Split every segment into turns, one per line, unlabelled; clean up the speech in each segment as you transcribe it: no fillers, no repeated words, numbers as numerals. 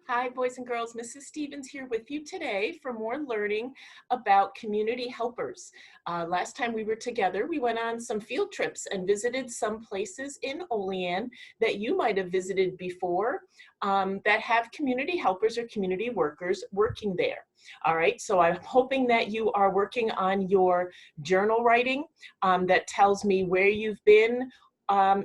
Hi, boys and girls. Mrs. Stevens here with you today for more learning about community helpers. Last time we were together, we went on some field trips and visited some places in Olean that you might have visited before that have community helpers or community workers working there. All right, so I'm hoping that you are working on your journal writing that tells me where you've been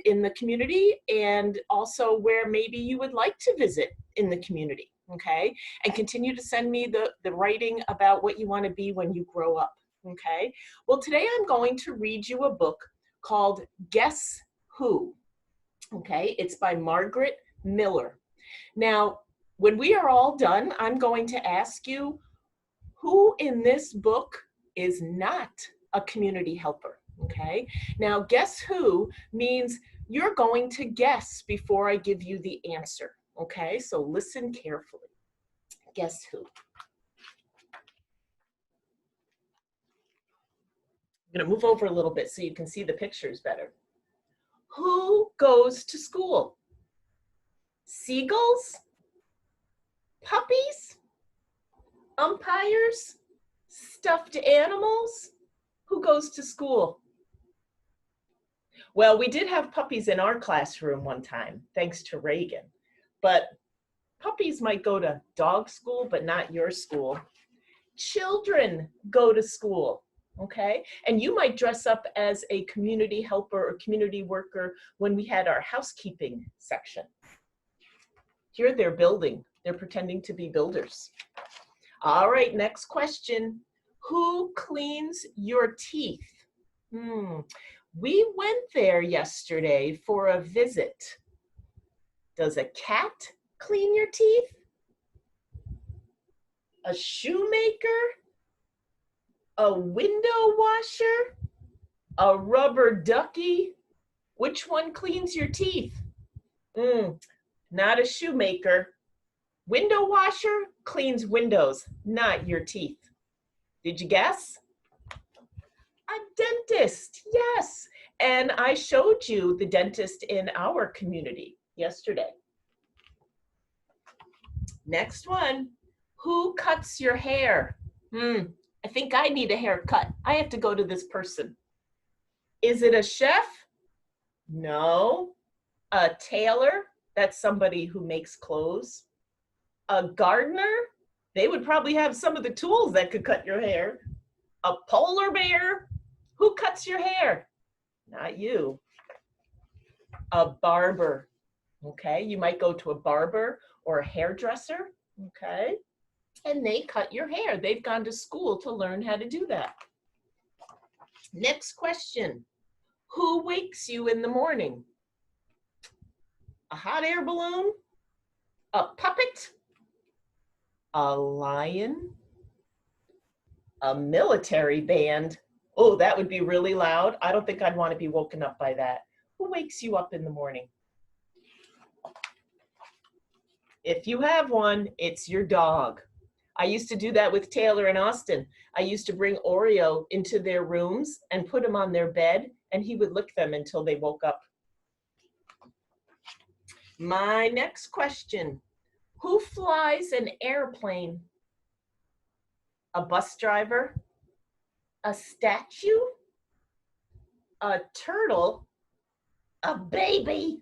in the community and also where maybe you would like to visit in the community, okay? And continue to send me the writing about what you want to be when you grow up, okay? Well, today I'm going to read you a book called Guess Who, okay? It's by Margaret Miller. Now, when we are all done, I'm going to ask you who in this book is not a community helper, okay? Now, guess who means you're going to guess before I give you the answer, okay? So listen carefully. Guess who? I'm gonna move over a little bit so you can see the pictures better. Who goes to school? Seagulls? Puppies? Umpires? Stuffed animals? Who goes to school? Well, we did have puppies in our classroom one time, thanks to Reagan. But puppies might go to dog school, but not your school. Children go to school, okay? And you might dress up as a community helper or community worker when we had our housekeeping section. Here they're building. They're pretending to be builders. All right, next question. Who cleans your teeth? We went there yesterday for a visit. Does a cat clean your teeth? A shoemaker? A window washer? A rubber ducky? Which one cleans your teeth? Not a shoemaker. Window washer cleans windows, not your teeth. Did you guess? A dentist, yes. And I showed you the dentist in our community yesterday. Next one, who cuts your hair? I think I need a haircut. I have to go to this person. Is it a chef? No. A tailor? That's somebody who makes clothes. A gardener? They would probably have some of the tools that could cut your hair. A polar bear? Who cuts your hair? Not you. A barber, okay? You might go to a barber or a hairdresser, okay? And they cut your hair. They've gone to school to learn how to do that. Next question. Who wakes you in the morning? A hot air balloon? A puppet? A lion? A military band? Oh, that would be really loud. I don't think I'd want to be woken up by that. Who wakes you up in the morning? If you have one, it's your dog. I used to do that with Taylor and Austin. I used to bring Oreo into their rooms and put him on their bed, and he would lick them until they woke up. My next question. Who flies an airplane? A bus driver? A statue? A turtle? A baby?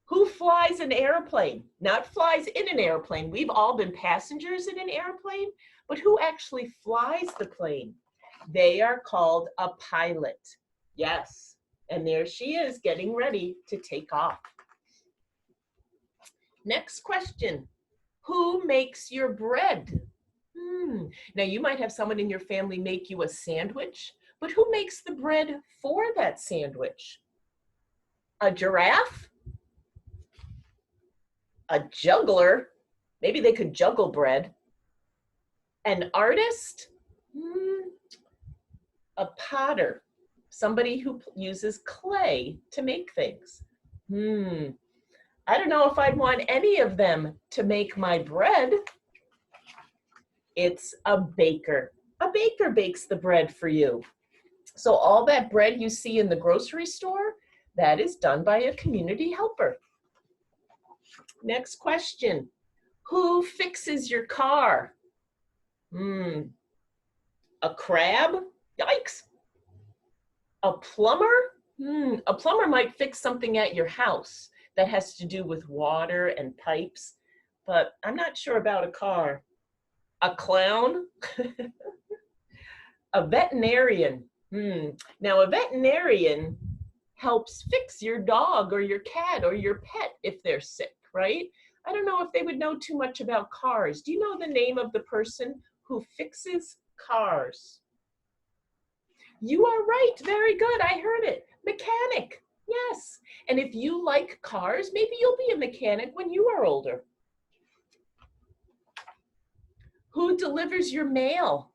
Who flies an airplane? Not flies in an airplane. We've all been passengers in an airplane, but who actually flies the plane? They are called a pilot. Yes, and there she is getting ready to take off. Next question. Who makes your bread? Now you might have someone in your family make you a sandwich, but who makes the bread for that sandwich? A giraffe? A juggler? Maybe they could juggle bread. An artist? A potter? Somebody who uses clay to make things. I don't know if I'd want any of them to make my bread. It's a baker. A baker bakes the bread for you. So all that bread you see in the grocery store, that is done by a community helper. Next question. Who fixes your car? A crab? Yikes. A plumber? A plumber might fix something at your house that has to do with water and pipes, but I'm not sure about a car. A clown? A veterinarian? Now a veterinarian helps fix your dog or your cat or your pet if they're sick, right? I don't know if they would know too much about cars. Do you know the name of the person who fixes cars? You are right. Very good. I heard it. Mechanic. Yes. And if you like cars, maybe you'll be a mechanic when you are older. Who delivers your mail?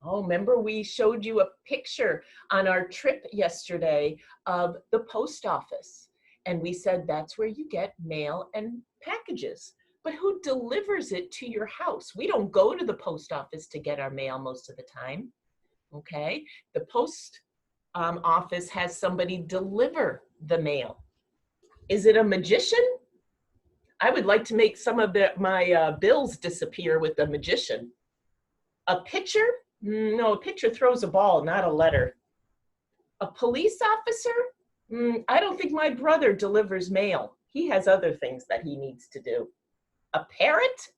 Oh, remember we showed you a picture on our trip yesterday of the post office. And we said that's where you get mail and packages. But who delivers it to your house? We don't go to the post office to get our mail most of the time. Okay, the post office has somebody deliver the mail. Is it a magician? I would like to make some of my bills disappear with a magician. A pitcher? No, a pitcher throws a ball, not a letter. A police officer? I don't think my brother delivers mail. He has other things that he needs to do. A parrot?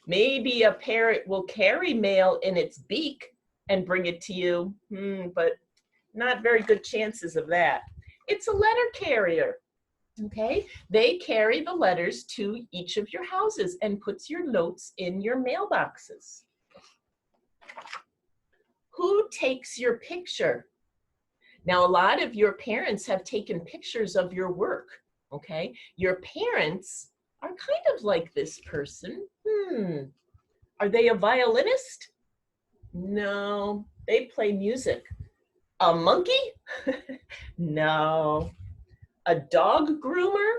Maybe a parrot will carry mail in its beak and bring it to you, but not very good chances of that. It's a letter carrier, okay? They carry the letters to each of your houses and puts your notes in your mailboxes. Who takes your picture? Now, a lot of your parents have taken pictures of your work, okay? Your parents are kind of like this person. Are they a violinist? No, they play music. A monkey? No. A dog groomer?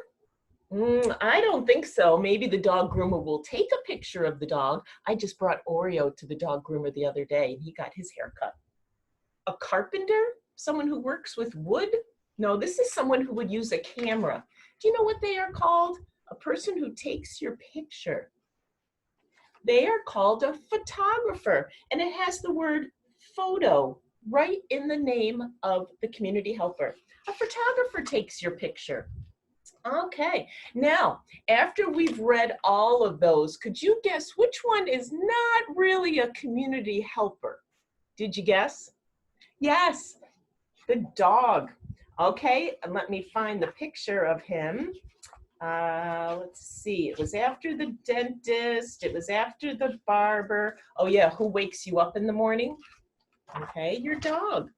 I don't think so. Maybe the dog groomer will take a picture of the dog. I just brought Oreo to the dog groomer the other day and he got his hair cut. A carpenter? Someone who works with wood? No, this is someone who would use a camera. Do you know what they are called? A person who takes your picture. They are called a photographer, and it has the word photo right in the name of the community helper. A photographer takes your picture. Okay, now, after we've read all of those, could you guess which one is not really a community helper? Did you guess? Yes, the dog. Okay, and let me find the picture of him. Let's see, it was after the dentist, it was after the barber. Oh yeah, who wakes you up in the morning? Okay, your dog.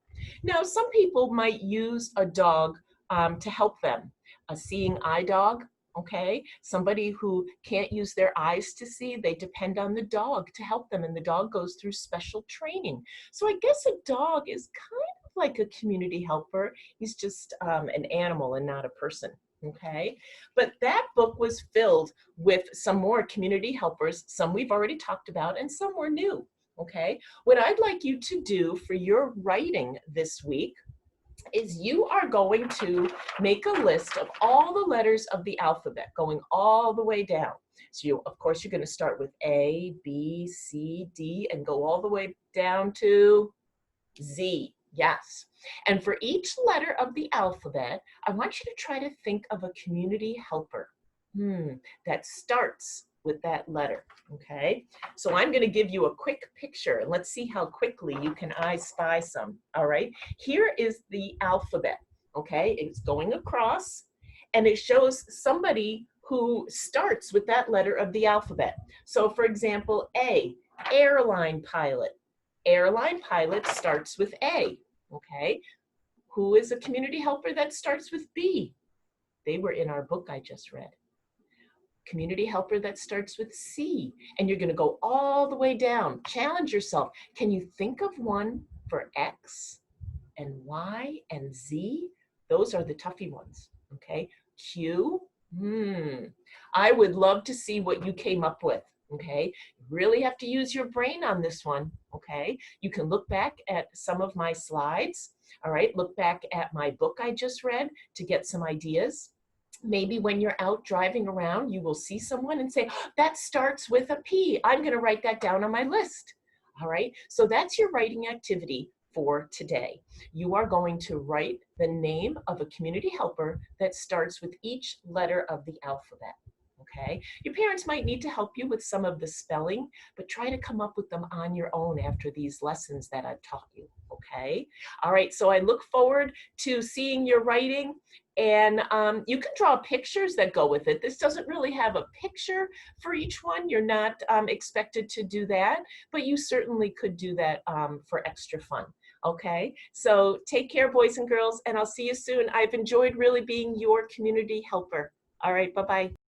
Now, some people might use a dog to help them. A seeing eye dog, okay? Somebody who can't use their eyes to see, they depend on the dog to help them, and the dog goes through special training. So I guess a dog is kind of like a community helper. He's just an animal and not a person. Okay, but that book was filled with some more community helpers, some we've already talked about and some were new. Okay, what I'd like you to do for your writing this week is you are going to make a list of all the letters of the alphabet going all the way down. So you, of course, you're going to start with A, B, C, D, and go all the way down to Z. Yes. And for each letter of the alphabet, I want you to try to think of a community helper that starts with that letter, okay? So I'm gonna give you a quick picture and let's see how quickly you can I spy some, all right? Here is the alphabet, okay? It's going across and it shows somebody who starts with that letter of the alphabet. So for example, A, airline pilot. Airline pilot starts with A, okay? Who is a community helper that starts with B? They were in our book I just read. Community helper that starts with C, and you're gonna go all the way down. Challenge yourself. Can you think of one for X and Y and Z? Those are the toughy ones, okay? Q, I would love to see what you came up with, okay? You really have to use your brain on this one, okay? You can look back at some of my slides, all right? Look back at my book I just read to get some ideas. Maybe when you're out driving around, you will see someone and say, "Oh, that starts with a P. I'm going to write that down on my list." All right. So that's your writing activity for today. You are going to write the name of a community helper that starts with each letter of the alphabet. Okay. Your parents might need to help you with some of the spelling, but try to come up with them on your own after these lessons that I've taught you. Okay. All right. So I look forward to seeing your writing. And you can draw pictures that go with it. This doesn't really have a picture for each one. You're not expected to do that, but you certainly could do that for extra fun. Okay, so take care, boys and girls, and I'll see you soon. I've enjoyed really being your community helper. All right, bye-bye.